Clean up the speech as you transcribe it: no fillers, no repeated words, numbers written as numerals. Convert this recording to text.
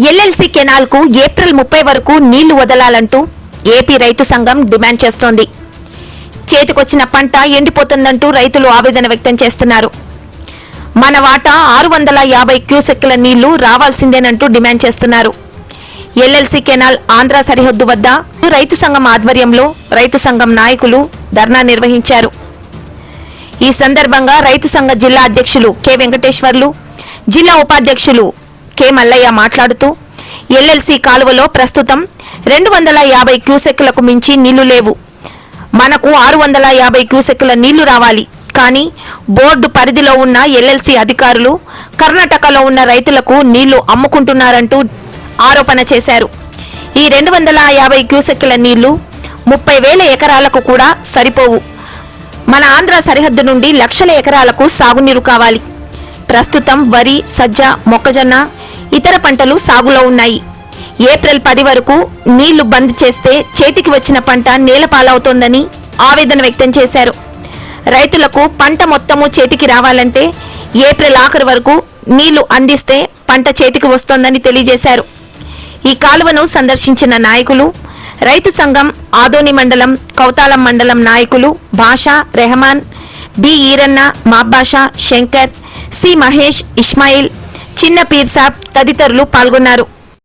LLC కెనాల్కు April 30 వరకు నీళ్లు వదలాలంటూ AP రైతు సంఘం డిమాండ్ చేస్తోంది. చేతికొచ్చిన పంట ఎండిపోతుందంటూ రైతులు ఆవేదన వ్యక్తం చేస్తున్నారు. మన వాటా 650 క్యూసెక్కుల నీళ్లు రావాల్సిందేనంటూ డిమాండ్ చేస్తున్నారు. ఎల్ఎల్సి కెనాల్ ఆంధ్ర సరిహద్దు వద్ద రైతు సంఘం ఆధ్వర్యంలో రైతు సంఘం నాయకులు ధర్నా నిర్వహించారు. ఈ సందర్భంగా రైతు సంఘ జిల్లా అధ్యక్షులు కె వెంకటేశ్వర్లు, జిల్లా ఉపాధ్యక్షులు కె మల్లయ్య మాట్లాడుతూ ఎల్ఎల్సి కాలువలో ప్రస్తుతం 250 క్యూసెక్కులకు మించి నీళ్లు లేవు. మనకు 650 క్యూసెక్కుల నీళ్లు రావాలి. కానీ బోర్డు పరిధిలో ఉన్న ఎల్ఎల్సి అధికారులు కర్ణాటకలో ఉన్న రైతులకు నీళ్లు అమ్ముకుంటున్నారంటూ ఆరోపణ చేశారు. ఈ 250 క్యూసెక్కుల నీళ్లు 30,000 ఎకరాలకు కూడా సరిపోవు. మన ఆంధ్ర సరిహద్దు నుండి లక్షల ఎకరాలకు సాగునీరు కావాలి. ప్రస్తుతం వరి, సజ్జ, మొక్కజొన్న, ఇతర పంటలు సాగులో ఉన్నాయి. ఏప్రిల్ 10 వరకు నీళ్లు బంద్ చేస్తే చేతికి వచ్చిన పంట నేలపాలవుతోందని ఆవేదన వ్యక్తం చేశారు. రైతులకు పంట మొత్తము చేతికి రావాలంటే ఏప్రిల్ ఆఖరు వరకు నీళ్లు అందిస్తే పంట చేతికి వస్తోందని తెలియజేశారు. ఈ కాలువను సందర్శించిన నాయకులు, రైతు సంఘం ఆదోని మండలం, కౌతాలం మండలం నాయకులు భాషా, రెహమాన్, బి ఈరన్న, మాబ్బాషా, శంకర్, సి మహేష్, ఇస్మాయిల్, చిన్న పీర్సాబ్ తదితరులు పాల్గొన్నారు.